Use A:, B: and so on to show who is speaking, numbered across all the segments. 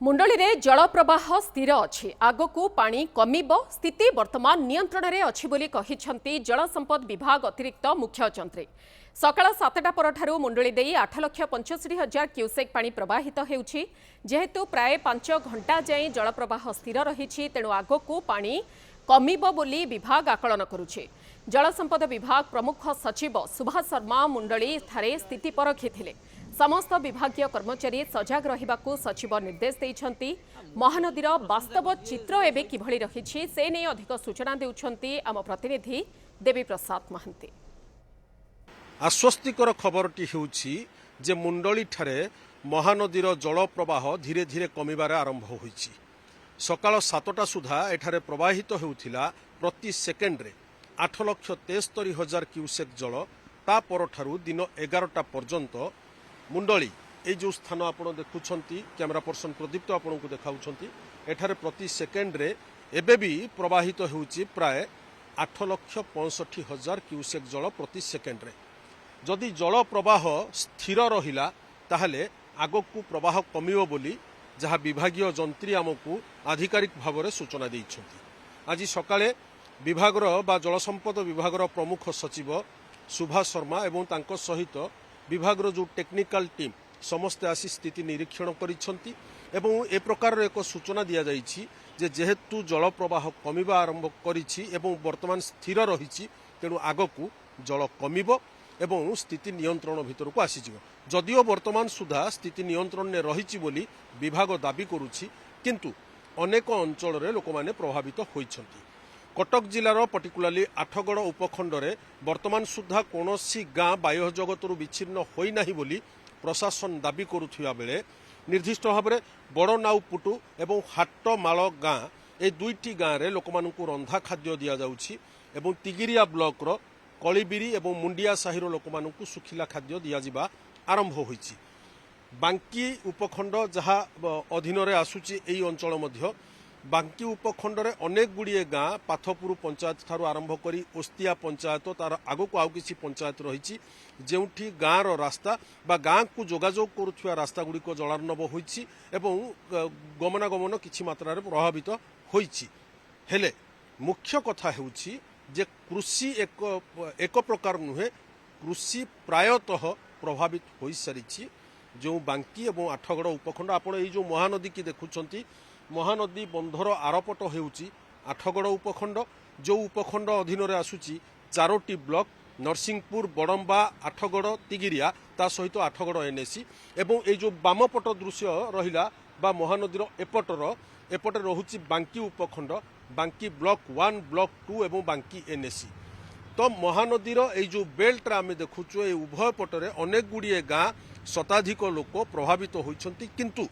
A: मुंडली में जल प्रवाह स्थिर अच्छी आगकू पानी कमिब स्थिति वर्तमान नियंत्रण में अच्छी बोली कहिसेंती जल संपद विभाग अतिरिक्त मुख्य जंत्री। सकाळ 7टा परठारु मुंडली देई 8,65,000 क्यूसेक पानी प्रवाहित हेउछि। जेहेतु प्राय 5 घंटा जाए जल प्रवाह स्थिर रही तेणु आगकू पानी कमिब बोली विभाग आकलन करुछि। जल संपद विभाग प्रमुख सचिव सुभाष शर्मा मुंडली थारे स्थिति परखिथिले। समस्त विभागीय कर्मचारी सजग रहिबाकू सचिव निर्देश देइछंती। महानदीर वास्तव चित्र एबे किभଳି रहिछि से नै अधिक सूचना देउछंती आम प्रतिनिधि देवी प्रसाद महंती।
B: आश्वस्तिकर खबरटी हेउछि जे मुंडली ठारे महानदीर जल प्रवाह धीरे धीरे कमिबार आरंभ होइछि। सकाळ 7टा सुधा एठारे प्रवाहित हेउथिला प्रति सेकेंडरे 8,73,000 क्यूसेक जल। ता परठारु दिन 11टा पर्यंत मुंडली ए जो स्थान आपण देखुछंती कैमरा पर्सन प्रदीप्त आपण को देखाउछंती एठारे प्रति सेकेंडरे एबे भी प्रवाहित हेउछि प्राय 8,65,000 क्यूसेक जल प्रति सेकेंडरे। जदि जल प्रवाह स्थिर रहिला ताहले आगकू प्रवाह कमियो बोली जहाँ विभागीय जंत्री आमको आधिकारिक भाव में सूचना देइछंती। आज सकाळे विभागर बा जल संपद विभागर प्रमुख सचिव सुभाष शर्मा एवं तांको सहित विभागर जो टेक्निकल टीम समस्ते आसी स्थिति निरीक्षण करिसेंती एवं ए प्रकार एक सूचना दिया जाइछि जे जेहेतु जल प्रवाह कमिबा आरंभ करिछि एवं वर्तमान स्थिर रहिछि तेणु आगकू जल कमिबो एवं स्थिति नियंत्रण भितर को आसीजिवो। जदिओ वर्तमान सुधा स्थिति नियंत्रण ने रहिछि बोली विभाग दाबी करुछि किंतु अनेक अंचल रे लोक माने प्रभावित होइछंती। कटक जिलार पर्टिकुलाली आठगड़ उपखंड रे वर्तमान सुधा कोनोसी गाँ बाह्य जगतरु विच्छिन्न होई नाही बोली प्रशासन दाबी करुथिबा बेले निर्दिष्ट भाव में बड़नाउपुटु एवं हाटमाल गाँ ए दुईटी गाँ रे लोक मानकु रंधा खाद्य दिया जाउछि एवं तिगिरिया ब्लॉक रो कलिबिरी एवं मुंडिया साहिर लोक मानकु सुखिला खाद्य दिया जिबा आरंभ होइछि। बांकी उपखंड जहाँ अधीन रे आसुछि एई अंचल मध्य बांकी उपखंड रे अनेक गुड़िए गाँ पाथपुर पंचायत ठारू आरंभ करी ओस्तिया पंचायत तार आगकू आउ किछि पंचायत रहिछि जेउठी गाँ रो रास्ता बा गाँ को जोगाजोग करुथिबा रास्ता गुड़िक जलार्णव होइछि एवं गमनागमन किछि मात्रा रे प्रभावित होइछि। हेले मुख्य कथा हेउछि जे कृषि एक प्रकार नुहे कृषि प्रायतः प्रभावित हो सारी जो बांकी एवं आठगड़ उपखंड आपण ये जो महानदी की देखुंट महानदी बंधर आरपट होउची आठगड़ उपखंड जो उपखंड अधीन रे आसुची 4टी ब्लॉक नरसिंहपुर बड़म्बा आठगड़ तिगिरिया ता सहित आठगड़ एनएसी एवं ये जो बामपट दृश्य रहिला बा महानदीर एपटे रहुची बांकी उपखंड बांकी ब्लॉक 1 ब्लॉक 2 एवं बांकी एनएसी। तो महानदीर ये जो बेल्ट आम देखुचु ये उभय पटरे अनेक गुड़िए गाँ शताधिक लोक प्रभावित होइछंती किंतु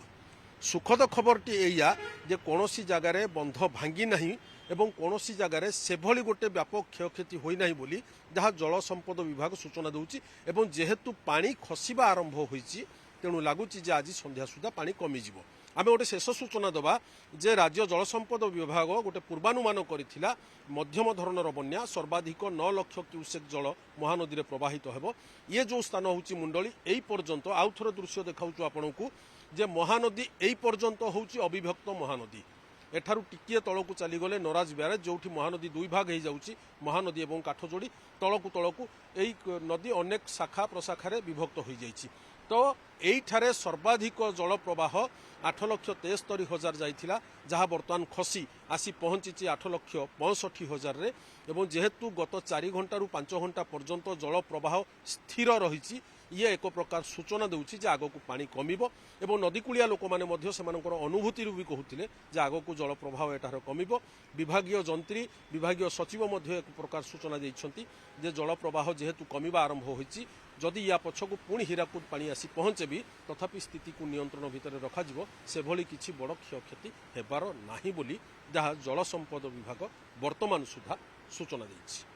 B: सुखद खबरटी एया जे कोनोसी जगार बंध भांगी नहीं एवं कोनोसी जगार सेभली गोटे व्यापक क्षयक्षति होई नाही बोली जहाँ जल संपद विभाग सूचना देउची एवं जेहेतु पानी खसिबा आरंभ होइची तेणु लगुच आज संध्या सुधा पानी कमिजिवो। आमे गोटे शेष सूचना दबा जे राज्य जल संपद विभाग गोटे पूर्वानुमान करिथिला मध्यम धरणर बन्या सर्वाधिक 9 लाख क्यूसेक जल महानदी में प्रवाहित हेबो। ये जो स्थान होउची मुंडली एई पर्यंत आउ थोर दृश्य देखाउछु आपनकू जे महानदी एई पर्यंत होउची अविभक्त महानदी एठारु टिकिए तलकू चलीगले नराज ब्यारेज जोठी महानदी दुई भाग हो जाउची महानदी एवं काठजोड़ी तलकू एई नदी अनेक शाखा प्रशाखारे विभक्त हो जाइछि। तो एठारे सर्वाधिक जल प्रवाह 8,73,000 जाइथिला जहाँ बर्तमान खसी आसी पहुंची 8,65,000 रे एवं जेहेतु गत 4 घंटा रु 5 घंटा पर्यंत जल प्रवाह स्थिर रही ये एक प्रकार सूचना देउछि जे आगकू पानी कमिबो एवं नदीकूलिया लोक माने मध्य सेमानकर अनुभूति भी कहूतिले जे आगकू जल प्रवाह एठार कमिबो। विभागीय जंत्री विभागीय सचिव मध्य एक प्रकार सूचना दैछंती जे जल प्रवाह जेहेतु कमिबा आरंभ होइछि जदि या पछकू पुणी हीराकुद पानी आसी पहुंचे भी तथापि स्थिति को नियंत्रण भितर रखाजिवो सेभली किछि बड़ क्षयक्षति हेबार नाही बोली जहाँ जल संपद विभाग वर्तमान सुधा सूचना दैछि।